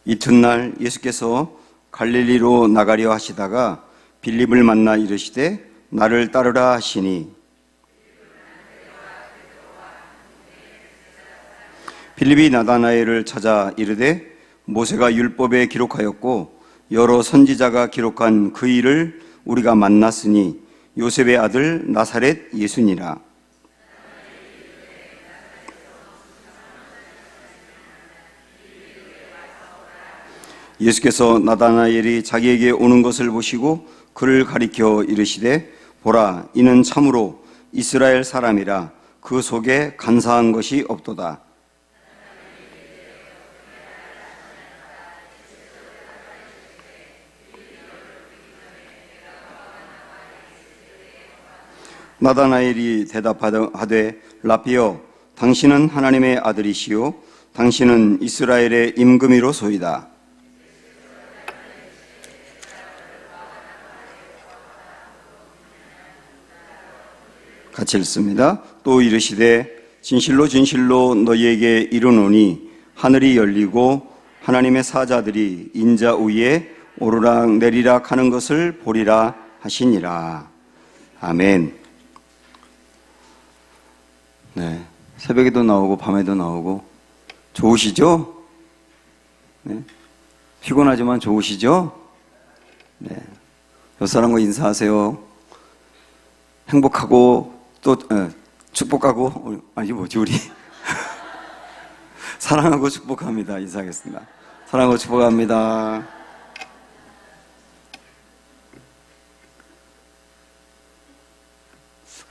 이튿날 예수께서 갈릴리로 나가려 하시다가 빌립을 만나 이르시되 나를 따르라 하시니 빌립이 나다나엘을 찾아 이르되 모세가 율법에 기록하였고 여러 선지자가 기록한 그 일을 우리가 만났으니 요셉의 아들 나사렛 예수니라. 예수께서 나다나엘이 자기에게 오는 것을 보시고 그를 가리켜 이르시되 보라, 이는 참으로 이스라엘 사람이라 그 속에 간사한 것이 없도다. 나다나엘이 대답하되 라피여, 당신은 하나님의 아들이시요 당신은 이스라엘의 임금이로소이다. 같이 읽습니다. 또 이르시되 진실로 진실로 너희에게 이르노니 하늘이 열리고 하나님의 사자들이 인자 위에 오르락 내리락 하는 것을 보리라 하시니라. 아멘. 네, 새벽에도 나오고 밤에도 나오고 좋으시죠? 네, 피곤하지만 좋으시죠? 네, 옆 사람과 인사하세요. 행복하고 또 축복하고, 아니 뭐지 우리 사랑하고 축복합니다. 인사하겠습니다. 사랑하고 축복합니다.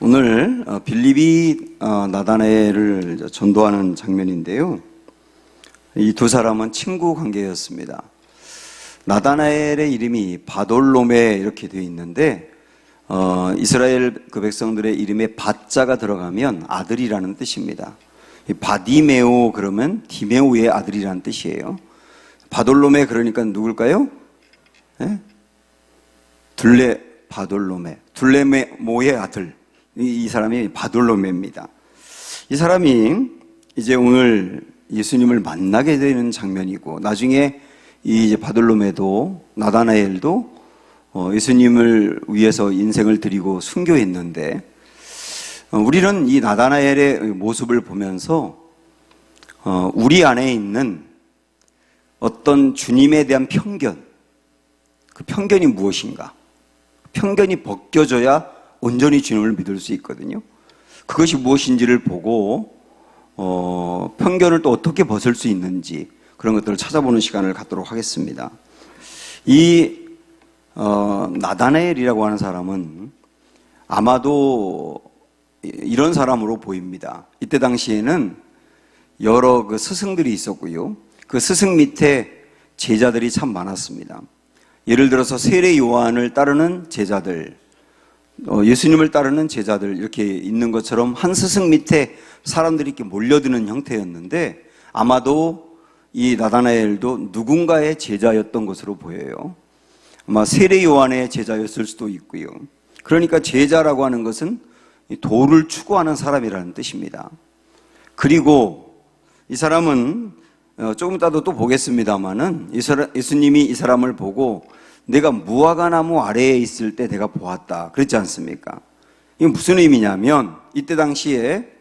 오늘 빌립이 나다나엘을 전도하는 장면인데요, 이 두 사람은 친구 관계였습니다. 나다나엘의 이름이 바돌로메 이렇게 되어 있는데 이스라엘 그 백성들의 이름에 바자가 들어가면 아들이라는 뜻입니다. 바디메오 그러면 디메오의 아들이라는 뜻이에요. 바돌로메 그러니까 누굴까요? 네? 둘레모의 아들. 이 사람이 바돌로메입니다. 이 사람이 이제 오늘 예수님을 만나게 되는 장면이고, 나중에 이 바돌로메도 나다나엘도 예수님을 위해서 인생을 드리고 순교했는데, 우리는 이 나다나엘의 모습을 보면서 우리 안에 있는 어떤 주님에 대한 편견, 그 편견이 무엇인가? 편견이 벗겨져야 온전히 주님을 믿을 수 있거든요. 그것이 무엇인지를 보고 편견을 또 어떻게 벗을 수 있는지 그런 것들을 찾아보는 시간을 갖도록 하겠습니다. 이 나다나엘이라고 하는 사람은 아마도 이런 사람으로 보입니다. 이때 당시에는 여러 그 스승들이 있었고요, 그 스승 밑에 제자들이 참 많았습니다. 예를 들어서 세례 요한을 따르는 제자들, 예수님을 따르는 제자들 이렇게 있는 것처럼 한 스승 밑에 사람들이 이렇게 몰려드는 형태였는데, 아마도 이 나다나엘도 누군가의 제자였던 것으로 보여요. 아마 세례 요한의 제자였을 수도 있고요. 그러니까 제자라고 하는 것은 도를 추구하는 사람이라는 뜻입니다. 그리고 이 사람은 조금 이따도 또 보겠습니다만은 예수님이 이 사람을 보고 내가 무화과나무 아래에 있을 때 내가 보았다 그랬지 않습니까? 이게 무슨 의미냐면, 이때 당시에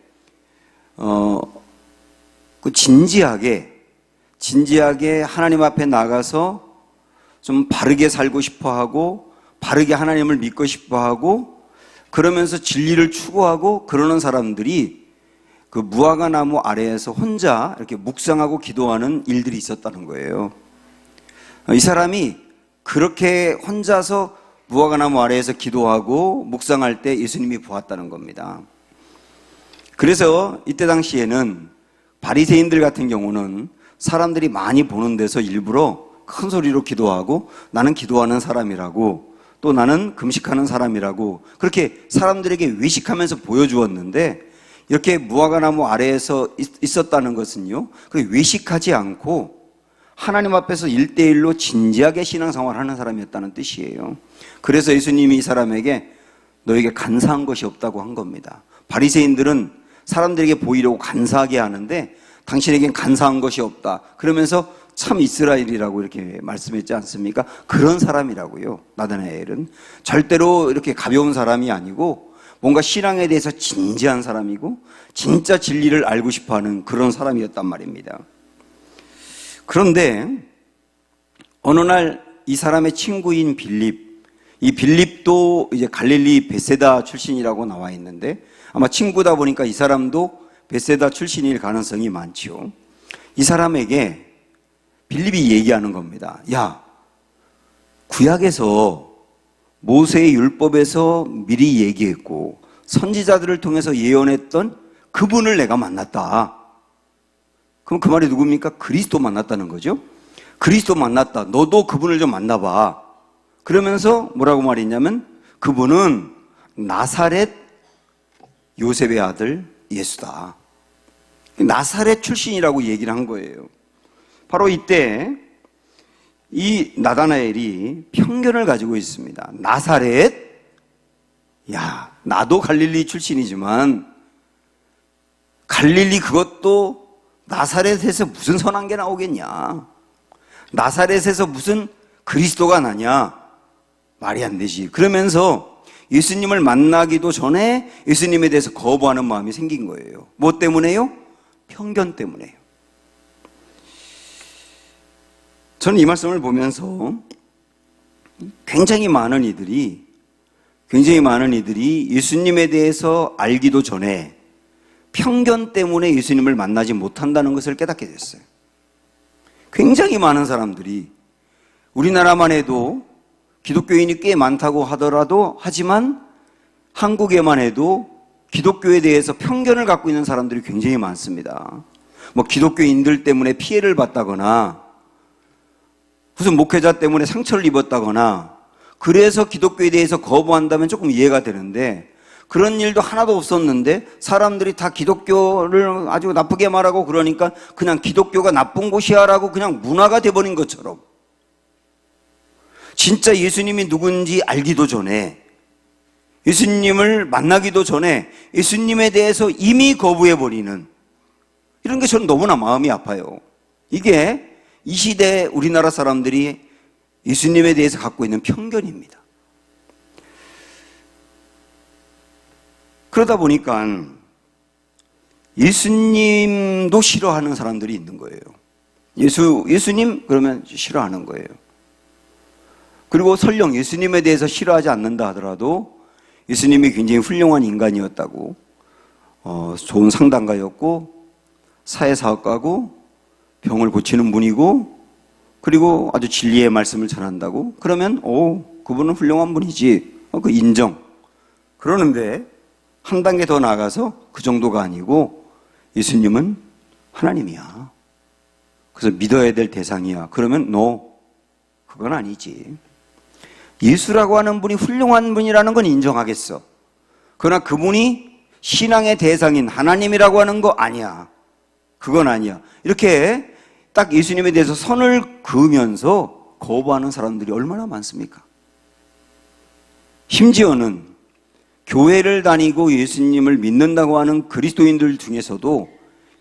그 진지하게 하나님 앞에 나가서 좀 바르게 살고 싶어하고 바르게 하나님을 믿고 싶어하고 그러면서 진리를 추구하고 그러는 사람들이 그 무화과나무 아래에서 혼자 이렇게 묵상하고 기도하는 일들이 있었다는 거예요. 이 사람이 그렇게 혼자서 무화과나무 아래에서 기도하고 묵상할 때 예수님이 보았다는 겁니다. 그래서 이때 당시에는 바리새인들 같은 경우는 사람들이 많이 보는 데서 일부러 큰 소리로 기도하고 나는 기도하는 사람이라고, 또 나는 금식하는 사람이라고 그렇게 사람들에게 외식하면서 보여주었는데, 이렇게 무화과나무 아래에서 있었다는 것은요, 그 외식하지 않고 하나님 앞에서 1대1로 진지하게 신앙생활을 하는 사람이었다는 뜻이에요. 그래서 예수님이 이 사람에게 너에게 간사한 것이 없다고 한 겁니다. 바리새인들은 사람들에게 보이려고 간사하게 하는데 당신에겐 간사한 것이 없다 그러면서 참 이스라엘이라고 이렇게 말씀했지 않습니까? 그런 사람이라고요. 나다나엘은 절대로 이렇게 가벼운 사람이 아니고 뭔가 신앙에 대해서 진지한 사람이고 진짜 진리를 알고 싶어하는 그런 사람이었단 말입니다. 그런데 어느 날 이 사람의 친구인 빌립, 이 빌립도 이제 갈릴리 베세다 출신이라고 나와 있는데 아마 친구다 보니까 이 사람도 베세다 출신일 가능성이 많지요. 이 사람에게 빌립이 얘기하는 겁니다. 야, 구약에서 모세의 율법에서 미리 얘기했고 선지자들을 통해서 예언했던 그분을 내가 만났다. 그럼 그 말이 누굽니까? 그리스도 만났다는 거죠. 그리스도 만났다. 너도 그분을 좀 만나봐. 그러면서 뭐라고 말했냐면 그분은 나사렛 요셉의 아들 예수다. 나사렛 출신이라고 얘기를 한 거예요. 바로 이때 이 나다나엘이 편견을 가지고 있습니다. 나사렛? 야, 나도 갈릴리 출신이지만 갈릴리 그것도 나사렛에서 무슨 선한 게 나오겠냐? 나사렛에서 무슨 그리스도가 나냐? 말이 안 되지. 그러면서 예수님을 만나기도 전에 예수님에 대해서 거부하는 마음이 생긴 거예요. 뭐 때문에요? 편견 때문에요. 저는 이 말씀을 보면서 굉장히 많은 이들이 예수님에 대해서 알기도 전에 편견 때문에 예수님을 만나지 못한다는 것을 깨닫게 됐어요. 굉장히 많은 사람들이 우리나라만 해도 기독교인이 꽤 많다고 하더라도 하지만 한국에만 해도 기독교에 대해서 편견을 갖고 있는 사람들이 굉장히 많습니다. 뭐 기독교인들 때문에 피해를 봤다거나 무슨 목회자 때문에 상처를 입었다거나 그래서 기독교에 대해서 거부한다면 조금 이해가 되는데 그런 일도 하나도 없었는데 사람들이 다 기독교를 아주 나쁘게 말하고 그러니까 그냥 기독교가 나쁜 곳이야 라고 그냥 문화가 돼버린 것처럼 진짜 예수님이 누군지 알기도 전에 예수님을 만나기도 전에 예수님에 대해서 이미 거부해버리는 이런 게 저는 너무나 마음이 아파요. 이게 이 시대 우리나라 사람들이 예수님에 대해서 갖고 있는 편견입니다. 그러다 보니까 예수님도 싫어하는 사람들이 있는 거예요. 예수님 그러면 싫어하는 거예요. 그리고 설령 예수님에 대해서 싫어하지 않는다 하더라도 예수님이 굉장히 훌륭한 인간이었다고 좋은 상담가였고 사회사업가고 병을 고치는 분이고 그리고 아주 진리의 말씀을 전한다고 그러면 그분은 훌륭한 분이지 그 인정. 그러는데 한 단계 더 나아가서 그 정도가 아니고 예수님은 하나님이야. 그래서 믿어야 될 대상이야. 그러면 그건 아니지. 예수라고 하는 분이 훌륭한 분이라는 건 인정하겠어. 그러나 그분이 신앙의 대상인 하나님이라고 하는 거 아니야. 그건 아니야. 이렇게 딱 예수님에 대해서 선을 그으면서 거부하는 사람들이 얼마나 많습니까? 심지어는 교회를 다니고 예수님을 믿는다고 하는 그리스도인들 중에서도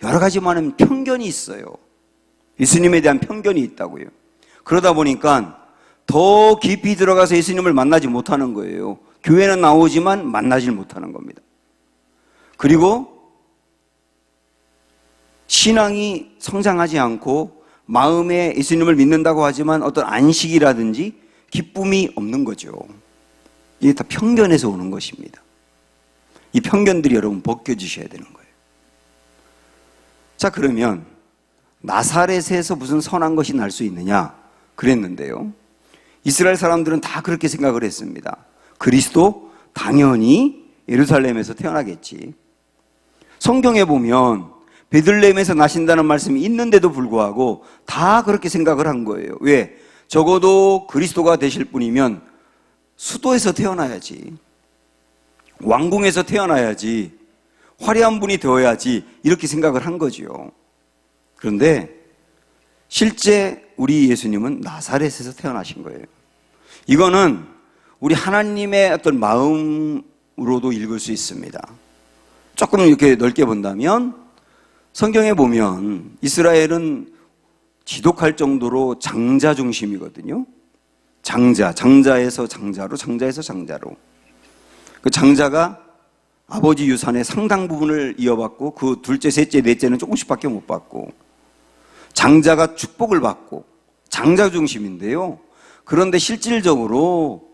여러 가지 많은 편견이 있어요. 예수님에 대한 편견이 있다고요. 그러다 보니까 더 깊이 들어가서 예수님을 만나지 못하는 거예요. 교회는 나오지만 만나질 못하는 겁니다. 그리고 신앙이 성장하지 않고 마음에 예수님을 믿는다고 하지만 어떤 안식이라든지 기쁨이 없는 거죠. 이게 다 편견에서 오는 것입니다. 이 편견들이 여러분 벗겨지셔야 되는 거예요. 자, 그러면 나사렛에서 무슨 선한 것이 날 수 있느냐 그랬는데요. 이스라엘 사람들은 다 그렇게 생각을 했습니다. 그리스도 당연히 예루살렘에서 태어나겠지. 성경에 보면 베들레헴에서 나신다는 말씀이 있는데도 불구하고 다 그렇게 생각을 한 거예요. 왜? 적어도 그리스도가 되실 분이면 수도에서 태어나야지. 왕궁에서 태어나야지. 화려한 분이 되어야지. 이렇게 생각을 한 거죠. 그런데 실제 우리 예수님은 나사렛에서 태어나신 거예요. 이거는 우리 하나님의 어떤 마음으로도 읽을 수 있습니다. 조금 이렇게 넓게 본다면 성경에 보면 이스라엘은 지독할 정도로 장자 중심이거든요. 장자에서 장자로, 장자에서 장자로. 그 장자가 아버지 유산의 상당 부분을 이어받고 그 둘째, 셋째, 넷째는 조금씩밖에 못 받고, 장자가 축복을 받고 장자 중심인데요. 그런데 실질적으로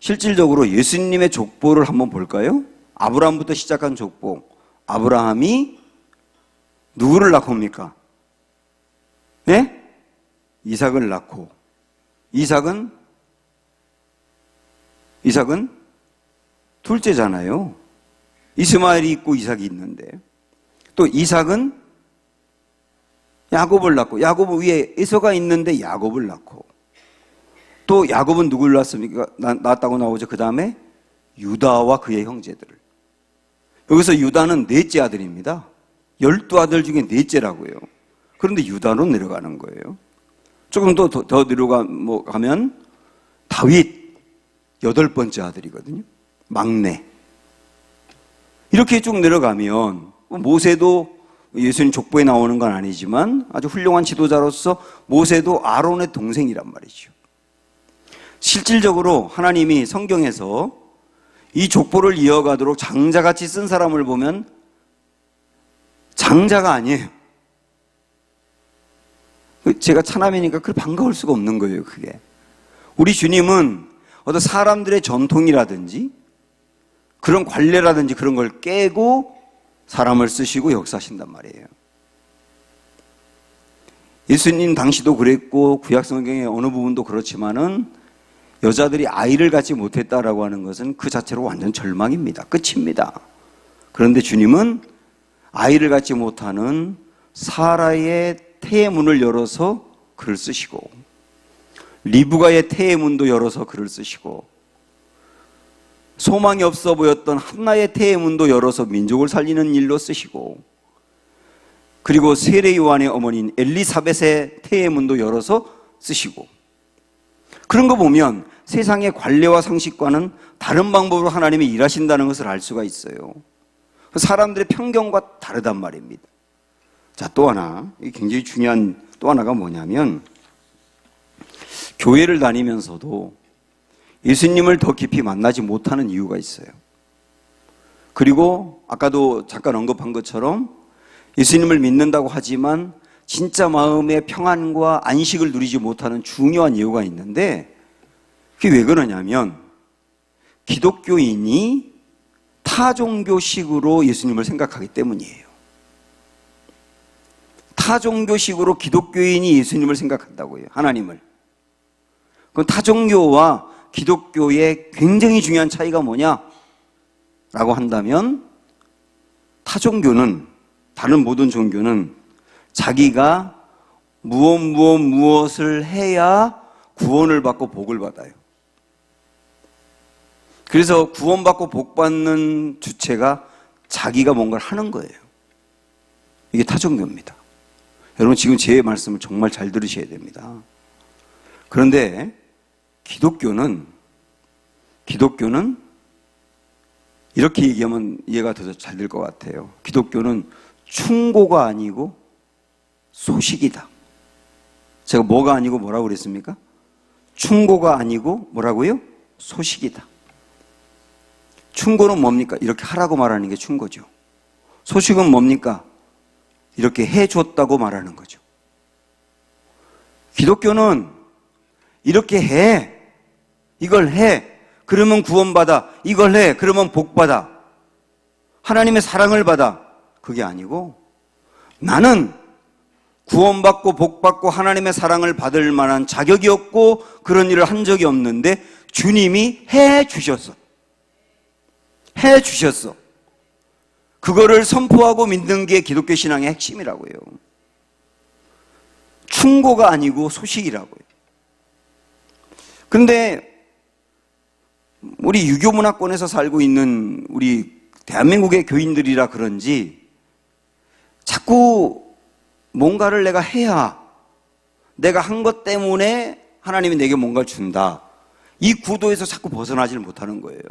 예수님의 족보를 한번 볼까요? 아브라함부터 시작한 족보. 아브라함이 누구를 낳고입니까? 네? 이삭을 낳고, 이삭은 둘째잖아요. 이스마엘이 있고 이삭이 있는데, 또 이삭은 야곱을 낳고, 야곱 위에 에서가 있는데 야곱을 낳고, 또 야곱은 누구를 낳았습니까? 낳았다고 나오죠. 그 다음에 유다와 그의 형제들을. 여기서 유다는 넷째 아들입니다. 12아들 중에 넷째라고요. 그런데 유다로 내려가는 거예요. 조금 더 내려가면 다윗 8번째 아들이거든요. 막내. 이렇게 쭉 내려가면 모세도 예수님 족보에 나오는 건 아니지만 아주 훌륭한 지도자로서 모세도 아론의 동생이란 말이죠. 실질적으로 하나님이 성경에서 이 족보를 이어가도록 장자같이 쓴 사람을 보면 장자가 아니에요. 제가 차남이니까 그렇게 반가울 수가 없는 거예요, 그게. 우리 주님은 어떤 사람들의 전통이라든지 그런 관례라든지 그런 걸 깨고 사람을 쓰시고 역사하신단 말이에요. 예수님 당시도 그랬고 구약성경의 어느 부분도 그렇지만은 여자들이 아이를 갖지 못했다라고 하는 것은 그 자체로 완전 절망입니다. 끝입니다. 그런데 주님은 아이를 갖지 못하는 사라의 태의 문을 열어서 글을 쓰시고, 리브가의 태의 문도 열어서 글을 쓰시고, 소망이 없어 보였던 한나의 태의 문도 열어서 민족을 살리는 일로 쓰시고, 그리고 세례 요한의 어머니인 엘리사벳의 태의 문도 열어서 쓰시고, 그런 거 보면 세상의 관례와 상식과는 다른 방법으로 하나님이 일하신다는 것을 알 수가 있어요. 사람들의 편견과 다르단 말입니다. 자, 또 하나, 굉장히 중요한 또 하나가 뭐냐면, 교회를 다니면서도 예수님을 더 깊이 만나지 못하는 이유가 있어요. 그리고 아까도 잠깐 언급한 것처럼 예수님을 믿는다고 하지만 진짜 마음의 평안과 안식을 누리지 못하는 중요한 이유가 있는데, 그게 왜 그러냐면 기독교인이 타종교식으로 예수님을 생각하기 때문이에요. 타종교식으로 기독교인이 예수님을 생각한다고요, 하나님을. 그럼 타종교와 기독교의 굉장히 중요한 차이가 뭐냐라고 한다면, 타종교는, 다른 모든 종교는 자기가 무엇을 해야 구원을 받고 복을 받아요. 그래서 구원받고 복받는 주체가 자기가 뭔가를 하는 거예요. 이게 타종교입니다. 여러분, 지금 제 말씀을 정말 잘 들으셔야 됩니다. 그런데 기독교는 이렇게 얘기하면 이해가 더 잘 될 것 같아요. 기독교는 충고가 아니고 소식이다. 제가 뭐가 아니고 뭐라고 그랬습니까? 충고가 아니고 뭐라고요? 소식이다. 충고는 뭡니까? 이렇게 하라고 말하는 게 충고죠. 소식은 뭡니까? 이렇게 해줬다고 말하는 거죠. 기독교는 이렇게 해, 이걸 해, 그러면 구원받아, 이걸 해, 그러면 복받아, 하나님의 사랑을 받아. 그게 아니고, 나는 구원받고 복받고 하나님의 사랑을 받을 만한 자격이 없고 그런 일을 한 적이 없는데 주님이 해 주셨어. 그거를 선포하고 믿는 게 기독교 신앙의 핵심이라고요. 충고가 아니고 소식이라고요. 근데 우리 유교 문화권에서 살고 있는 우리 대한민국의 교인들이라 그런지 자꾸 뭔가를 내가 해야, 내가 한 것 때문에 하나님이 내게 뭔가를 준다, 이 구도에서 자꾸 벗어나지를 못하는 거예요.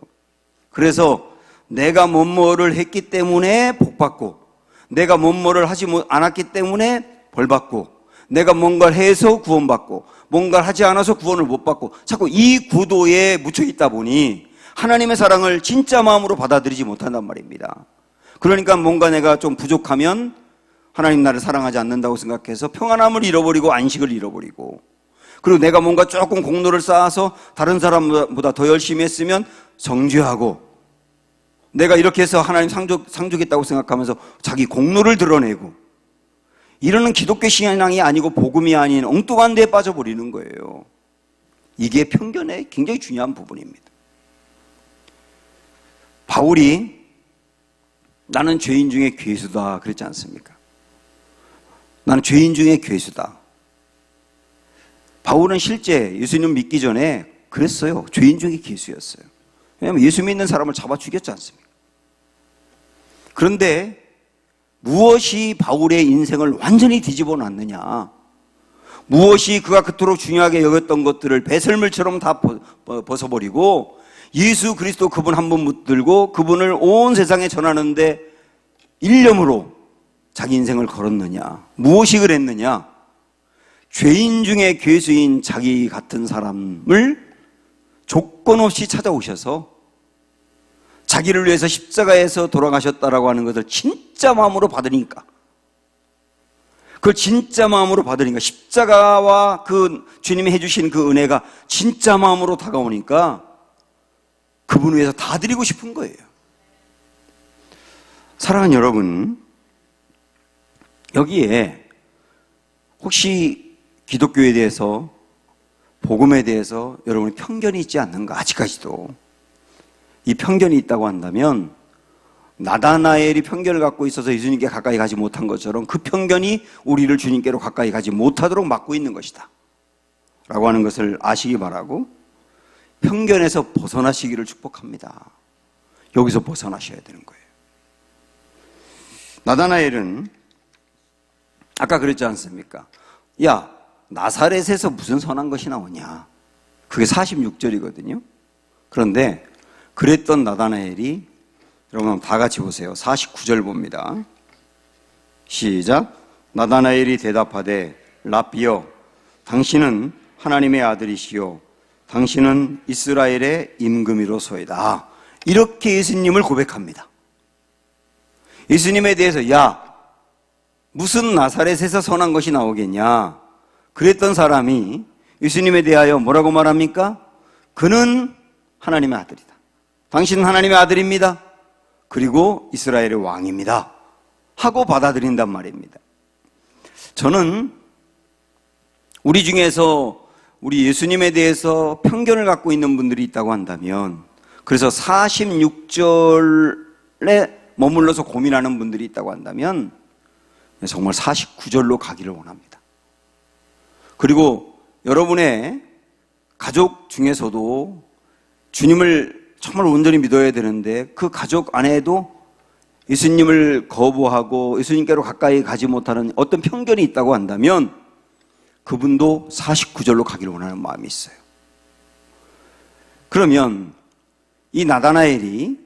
그래서 내가 뭐뭐를 했기 때문에 복받고, 내가 뭐뭐를 하지 않았기 때문에 벌받고, 내가 뭔가를 해서 구원받고 뭔가를 하지 않아서 구원을 못 받고 자꾸 이 구도에 묻혀 있다 보니 하나님의 사랑을 진짜 마음으로 받아들이지 못한단 말입니다. 그러니까 뭔가 내가 좀 부족하면 하나님 나를 사랑하지 않는다고 생각해서 평안함을 잃어버리고 안식을 잃어버리고, 그리고 내가 뭔가 조금 공로를 쌓아서 다른 사람보다 더 열심히 했으면 정죄하고, 내가 이렇게 해서 하나님 상족했다고 생각하면서 자기 공로를 드러내고, 이러는 기독교 신앙이 아니고 복음이 아닌 엉뚱한 데에 빠져버리는 거예요. 이게 편견의 굉장히 중요한 부분입니다. 바울이 나는 죄인 중에 괴수다 그랬지 않습니까? 나는 죄인 중에 괴수다. 바울은 실제 예수님 믿기 전에 그랬어요. 죄인 중에 괴수였어요. 왜냐하면 예수 믿는 사람을 잡아 죽였지 않습니까? 그런데 무엇이 바울의 인생을 완전히 뒤집어 놨느냐, 무엇이 그가 그토록 중요하게 여겼던 것들을 배설물처럼 다 벗어버리고 예수 그리스도 그분 한 분 붙들고 그분을 온 세상에 전하는데 일념으로 자기 인생을 걸었느냐, 무엇이 그랬느냐, 죄인 중에 괴수인 자기 같은 사람을 조건 없이 찾아오셔서 자기를 위해서 십자가에서 돌아가셨다라고 하는 것을 진짜 마음으로 받으니까, 그걸 진짜 마음으로 받으니까, 십자가와 그 주님이 해주신 그 은혜가 진짜 마음으로 다가오니까 그분을 위해서 다 드리고 싶은 거예요. 사랑하는 여러분, 여기에 혹시 기독교에 대해서, 복음에 대해서 여러분이 편견이 있지 않는가? 아직까지도 이 편견이 있다고 한다면 나다나엘이 편견을 갖고 있어서 예수님께 가까이 가지 못한 것처럼 그 편견이 우리를 주님께로 가까이 가지 못하도록 막고 있는 것이다 라고 하는 것을 아시기 바라고, 편견에서 벗어나시기를 축복합니다. 여기서 벗어나셔야 되는 거예요. 나다나엘은 아까 그랬지 않습니까? 야, 나사렛에서 무슨 선한 것이 나오냐? 그게 46절이거든요. 그런데 그랬던 나다나엘이, 여러분 다 같이 보세요. 49절 봅니다. 시작. 나다나엘이 대답하되 랍비여, 당신은 하나님의 아들이시요 당신은 이스라엘의 임금이로소이다. 이렇게 예수님을 고백합니다. 예수님에 대해서 야, 무슨 나사렛에서 선한 것이 나오겠냐? 그랬던 사람이 예수님에 대하여 뭐라고 말합니까? 그는 하나님의 아들이다. 당신은 하나님의 아들입니다. 그리고 이스라엘의 왕입니다. 하고 받아들인단 말입니다. 저는 우리 중에서 우리 예수님에 대해서 편견을 갖고 있는 분들이 있다고 한다면, 그래서 46절에 머물러서 고민하는 분들이 있다고 한다면 정말 49절로 가기를 원합니다. 그리고 여러분의 가족 중에서도 주님을 정말 온전히 믿어야 되는데 그 가족 안에도 예수님을 거부하고 예수님께로 가까이 가지 못하는 어떤 편견이 있다고 한다면 그분도 49절로 가기를 원하는 마음이 있어요. 그러면 이 나다나엘이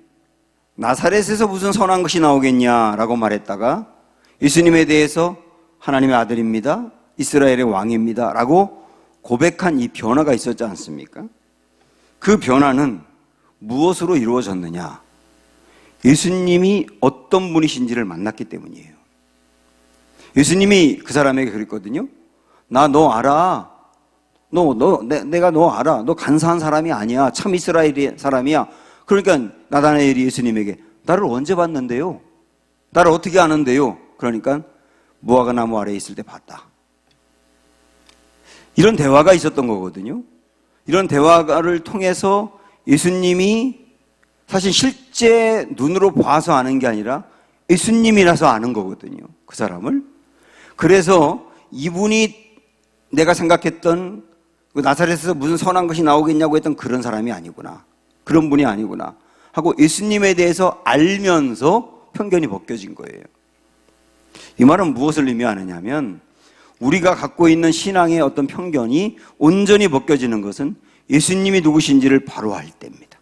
나사렛에서 무슨 선한 것이 나오겠냐라고 말했다가 예수님에 대해서 하나님의 아들입니다, 이스라엘의 왕입니다 라고 고백한 이 변화가 있었지 않습니까? 그 변화는 무엇으로 이루어졌느냐? 예수님이 어떤 분이신지를 만났기 때문이에요. 예수님이 그 사람에게 그랬거든요. 나 너 알아. 내가 너 알아. 너 간사한 사람이 아니야. 참 이스라엘 사람이야. 그러니까 나다나엘이 예수님에게 나를 언제 봤는데요? 나를 어떻게 아는데요? 그러니까 무화과 나무 아래에 있을 때 봤다. 이런 대화가 있었던 거거든요. 이런 대화를 통해서 예수님이 사실 실제 눈으로 봐서 아는 게 아니라 예수님이라서 아는 거거든요. 그 사람을. 그래서 이분이 내가 생각했던 그 나사렛에서 무슨 선한 것이 나오겠냐고 했던 그런 사람이 아니구나. 그런 분이 아니구나 하고 예수님에 대해서 알면서 편견이 벗겨진 거예요. 이 말은 무엇을 의미하느냐면 우리가 갖고 있는 신앙의 어떤 편견이 온전히 벗겨지는 것은 예수님이 누구신지를 바로 알 때입니다.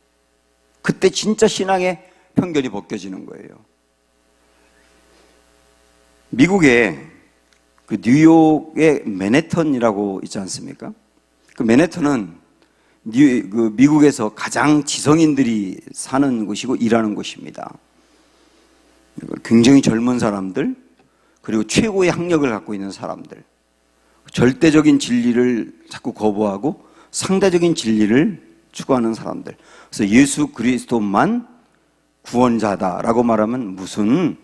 그때 진짜 신앙의 편견이 벗겨지는 거예요. 미국에 그 뉴욕의 맨해튼이라고 있지 않습니까? 그 맨해튼은 미국에서 가장 지성인들이 사는 곳이고 일하는 곳입니다. 굉장히 젊은 사람들, 그리고 최고의 학력을 갖고 있는 사람들, 절대적인 진리를 자꾸 거부하고 상대적인 진리를 추구하는 사람들. 그래서 예수 그리스도만 구원자다라고 말하면 무슨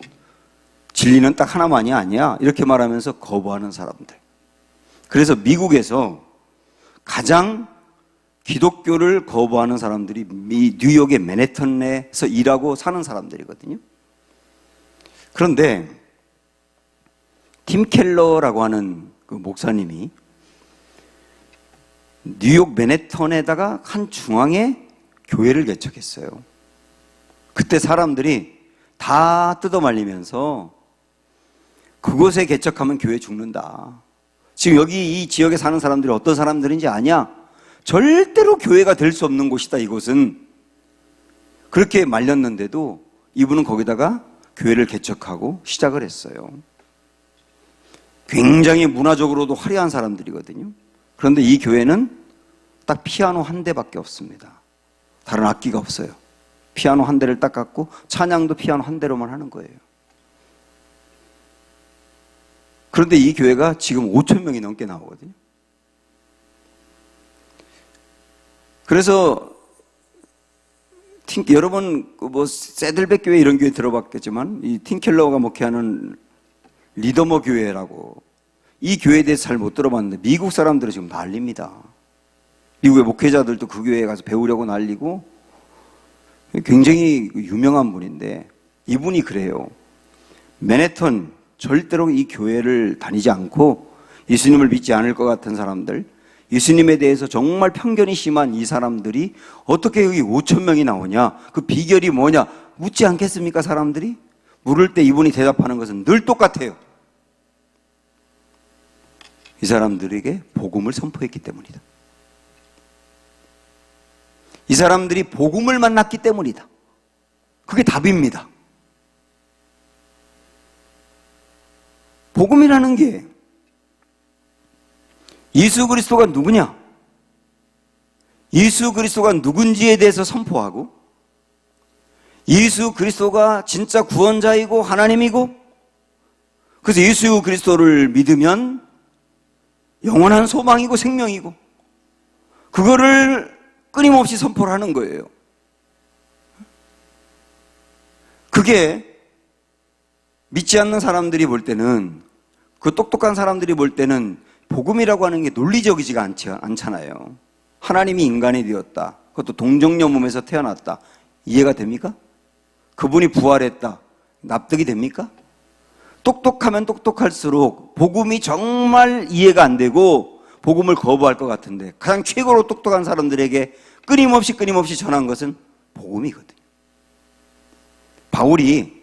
진리는 딱 하나만이 아니야 이렇게 말하면서 거부하는 사람들. 그래서 미국에서 가장 기독교를 거부하는 사람들이 뉴욕의 맨해튼에서 일하고 사는 사람들이거든요. 그런데 팀 켈러라고 하는 그 목사님이 뉴욕 맨해튼에다가 한 중앙에 교회를 개척했어요. 그때 사람들이 다 뜯어말리면서 그곳에 개척하면 교회 죽는다. 지금 여기 이 지역에 사는 사람들이 어떤 사람들인지 아냐? 절대로 교회가 될 수 없는 곳이다 이곳은. 그렇게 말렸는데도 이분은 거기다가 교회를 개척하고 시작을 했어요. 굉장히 문화적으로도 화려한 사람들이거든요. 그런데 이 교회는 딱 피아노 한 대밖에 없습니다. 다른 악기가 없어요. 피아노 한 대를 딱 갖고 찬양도 피아노 한 대로만 하는 거예요. 그런데 이 교회가 지금 5천 명이 넘게 나오거든요. 그래서 여러분 뭐 새들백 교회 이런 교회 들어봤겠지만 이 팀켈러가 목회하는 리더머 교회라고, 이 교회에 대해서 잘 못 들어봤는데 미국 사람들은 지금 난립니다. 미국의 목회자들도 그 교회에 가서 배우려고 난리고, 굉장히 유명한 분인데 이분이 그래요. 맨해튼 절대로 이 교회를 다니지 않고 예수님을 믿지 않을 것 같은 사람들, 예수님에 대해서 정말 편견이 심한 이 사람들이 어떻게 여기 5천 명이 나오냐, 그 비결이 뭐냐 묻지 않겠습니까? 사람들이 물을 때 이분이 대답하는 것은 늘 똑같아요. 이 사람들에게 복음을 선포했기 때문이다. 이 사람들이 복음을 만났기 때문이다. 그게 답입니다. 복음이라는 게 예수 그리스도가 누구냐? 예수 그리스도가 누군지에 대해서 선포하고, 예수 그리스도가 진짜 구원자이고 하나님이고, 그래서 예수 그리스도를 믿으면 영원한 소망이고 생명이고, 그거를 끊임없이 선포를 하는 거예요. 그게 믿지 않는 사람들이 볼 때는, 그 똑똑한 사람들이 볼 때는 복음이라고 하는 게 논리적이지가 않잖아요. 하나님이 인간이 되었다, 그것도 동정녀 몸에서 태어났다, 이해가 됩니까? 그분이 부활했다, 납득이 됩니까? 똑똑하면 똑똑할수록 복음이 정말 이해가 안 되고 복음을 거부할 것 같은데, 가장 최고로 똑똑한 사람들에게 끊임없이 전한 것은 복음이거든요. 바울이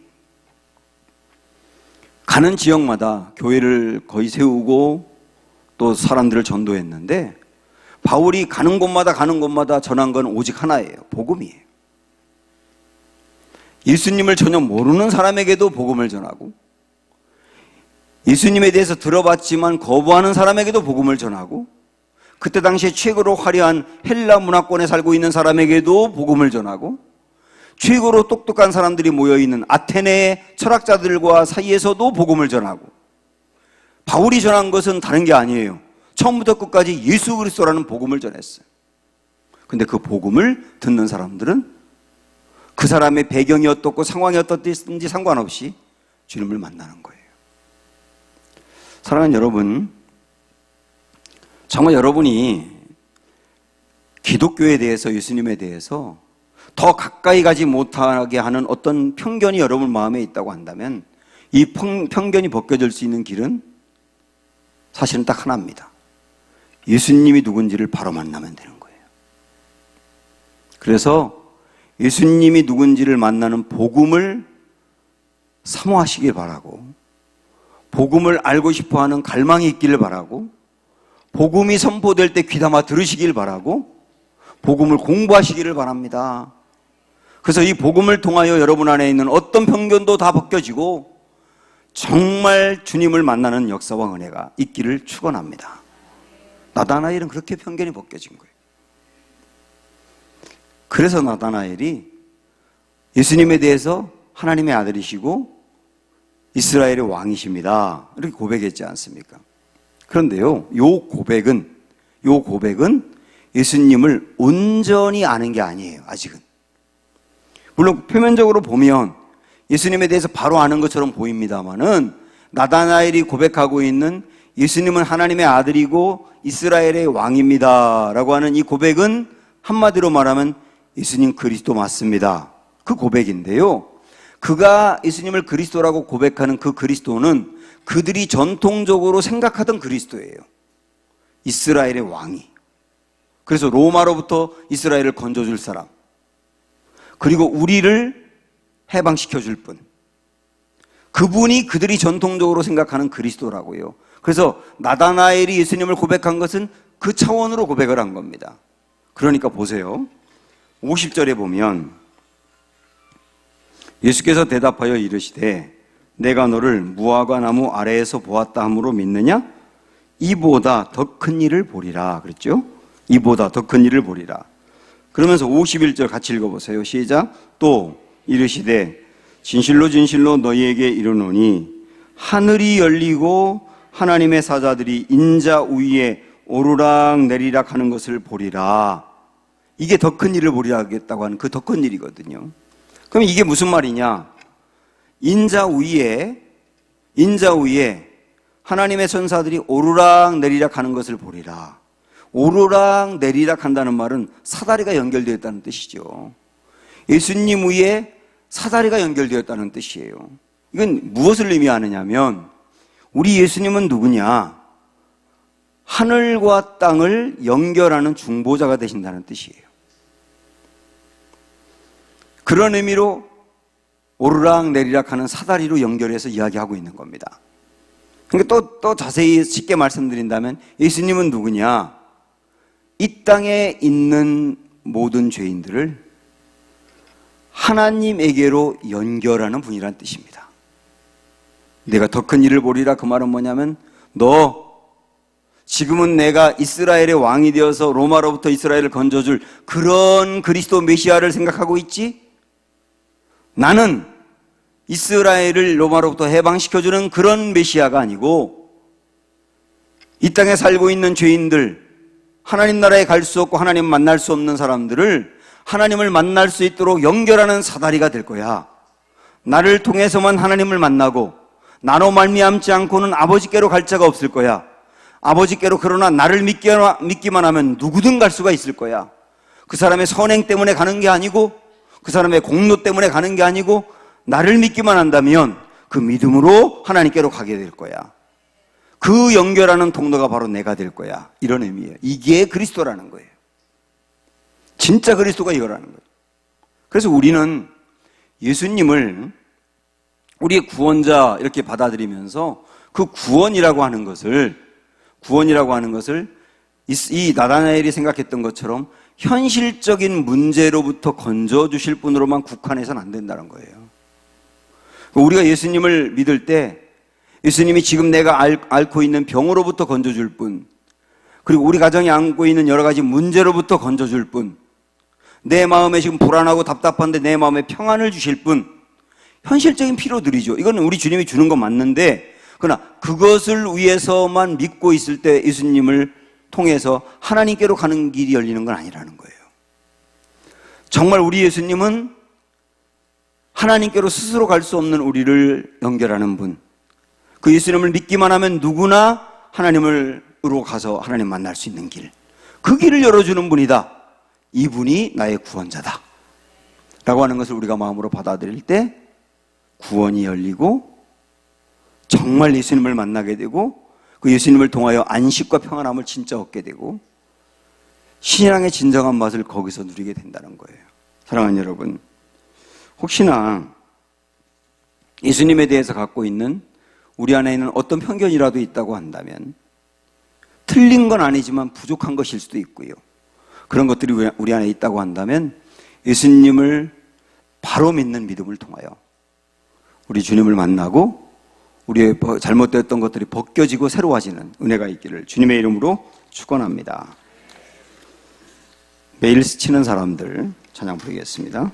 가는 지역마다 교회를 거의 세우고 또 사람들을 전도했는데, 바울이 가는 곳마다 전한 건 오직 하나예요. 복음이에요. 예수님을 전혀 모르는 사람에게도 복음을 전하고, 예수님에 대해서 들어봤지만 거부하는 사람에게도 복음을 전하고, 그때 당시에 최고로 화려한 헬라 문화권에 살고 있는 사람에게도 복음을 전하고, 최고로 똑똑한 사람들이 모여있는 아테네의 철학자들과 사이에서도 복음을 전하고, 바울이 전한 것은 다른 게 아니에요. 처음부터 끝까지 예수 그리스도라는 복음을 전했어요. 근데 그 복음을 듣는 사람들은 그 사람의 배경이 어떻고 상황이 어떻든지 상관없이 주님을 만나는 거예요. 사랑하는 여러분, 정말 여러분이 기독교에 대해서, 예수님에 대해서 더 가까이 가지 못하게 하는 어떤 편견이 여러분 마음에 있다고 한다면, 이 편견이 벗겨질 수 있는 길은 사실은 딱 하나입니다. 예수님이 누군지를 바로 만나면 되는 거예요. 그래서 예수님이 누군지를 만나는 복음을 사모하시길 바라고, 복음을 알고 싶어하는 갈망이 있기를 바라고, 복음이 선포될 때 귀담아 들으시길 바라고, 복음을 공부하시기를 바랍니다. 그래서 이 복음을 통하여 여러분 안에 있는 어떤 편견도 다 벗겨지고, 정말 주님을 만나는 역사와 은혜가 있기를 축원합니다. 나다나엘은 그렇게 편견이 벗겨진 거예요. 그래서 나다나엘이 예수님에 대해서 하나님의 아들이시고 이스라엘의 왕이십니다, 이렇게 고백했지 않습니까? 그런데요, 요 고백은 예수님을 온전히 아는 게 아니에요. 아직은. 물론 표면적으로 보면 예수님에 대해서 바로 아는 것처럼 보입니다만은, 나다나엘이 고백하고 있는 예수님은 하나님의 아들이고 이스라엘의 왕입니다 라고 하는 이 고백은 한마디로 말하면 예수님 그리스도 맞습니다, 그 고백인데요, 그가 예수님을 그리스도라고 고백하는 그 그리스도는 그들이 전통적으로 생각하던 그리스도예요. 이스라엘의 왕이. 그래서 로마로부터 이스라엘을 건져줄 사람, 그리고 우리를 해방시켜줄 분, 그분이 그들이 전통적으로 생각하는 그리스도라고요. 그래서 나다나엘이 예수님을 고백한 것은 그 차원으로 고백을 한 겁니다. 그러니까 보세요, 50절에 보면 예수께서 대답하여 이르시되 내가 너를 무화과 나무 아래에서 보았다 함으로 믿느냐? 이보다 더 큰 일을 보리라 그랬죠? 이보다 더 큰 일을 보리라. 그러면서 51절 같이 읽어보세요. 시작. 또 이르시되 진실로 진실로 너희에게 이르노니 하늘이 열리고 하나님의 사자들이 인자 위에 오르락 내리락 하는 것을 보리라. 이게 더 큰 일을 보리라 하겠다고 하는 그 더 큰 일이거든요. 그럼 이게 무슨 말이냐? 인자 위에 하나님의 천사들이 오르락 내리락 하는 것을 보리라. 오르락 내리락 한다는 말은 사다리가 연결되어 있다는 뜻이죠. 예수님 위에 사다리가 연결되었다는 뜻이에요. 이건 무엇을 의미하느냐면, 우리 예수님은 누구냐? 하늘과 땅을 연결하는 중보자가 되신다는 뜻이에요. 그런 의미로 오르락 내리락 하는 사다리로 연결해서 이야기하고 있는 겁니다. 그러니까 또 자세히 쉽게 말씀드린다면, 예수님은 누구냐? 이 땅에 있는 모든 죄인들을 하나님에게로 연결하는 분이라는 뜻입니다. 내가 더 큰 일을 보리라, 그 말은 뭐냐면, 너 지금은 내가 이스라엘의 왕이 되어서 로마로부터 이스라엘을 건져줄 그런 그리스도 메시아를 생각하고 있지? 나는 이스라엘을 로마로부터 해방시켜주는 그런 메시아가 아니고, 이 땅에 살고 있는 죄인들, 하나님 나라에 갈 수 없고 하나님 만날 수 없는 사람들을 하나님을 만날 수 있도록 연결하는 사다리가 될 거야. 나를 통해서만 하나님을 만나고 나로 말미암지 않고는 아버지께로 갈 자가 없을 거야. 아버지께로 그러나 나를 믿기만 하면 누구든 갈 수가 있을 거야. 그 사람의 선행 때문에 가는 게 아니고, 그 사람의 공로 때문에 가는 게 아니고, 나를 믿기만 한다면 그 믿음으로 하나님께로 가게 될 거야. 그 연결하는 통로가 바로 내가 될 거야. 이런 의미예요. 이게 그리스도라는 거예요. 진짜 그리스도가 이거라는 거예요. 그래서 우리는 예수님을 우리의 구원자 이렇게 받아들이면서 그 구원이라고 하는 것을 이 나다나엘이 생각했던 것처럼 현실적인 문제로부터 건져주실 분으로만 국한해서는 안 된다는 거예요. 우리가 예수님을 믿을 때 예수님이 지금 내가 앓고 있는 병으로부터 건져줄 분, 그리고 우리 가정이 안고 있는 여러 가지 문제로부터 건져줄 분, 내 마음에 지금 불안하고 답답한데 내 마음에 평안을 주실 분, 현실적인 필요들이죠. 이건 우리 주님이 주는 건 맞는데, 그러나 그것을 위해서만 믿고 있을 때 예수님을 통해서 하나님께로 가는 길이 열리는 건 아니라는 거예요. 정말 우리 예수님은 하나님께로 스스로 갈 수 없는 우리를 연결하는 분, 그 예수님을 믿기만 하면 누구나 하나님으로 가서 하나님 만날 수 있는 길, 그 길을 열어주는 분이다. 이분이 나의 구원자다 라고 하는 것을 우리가 마음으로 받아들일 때 구원이 열리고 정말 예수님을 만나게 되고, 그 예수님을 통하여 안식과 평안함을 진짜 얻게 되고 신앙의 진정한 맛을 거기서 누리게 된다는 거예요. 사랑하는 여러분, 혹시나 예수님에 대해서 갖고 있는 우리 안에 있는 어떤 편견이라도 있다고 한다면, 틀린 건 아니지만 부족한 것일 수도 있고요, 그런 것들이 우리 안에 있다고 한다면 예수님을 바로 믿는 믿음을 통하여 우리 주님을 만나고 우리의 잘못되었던 것들이 벗겨지고 새로워지는 은혜가 있기를 주님의 이름으로 축원합니다. 매일 스치는 사람들 찬양 부르겠습니다.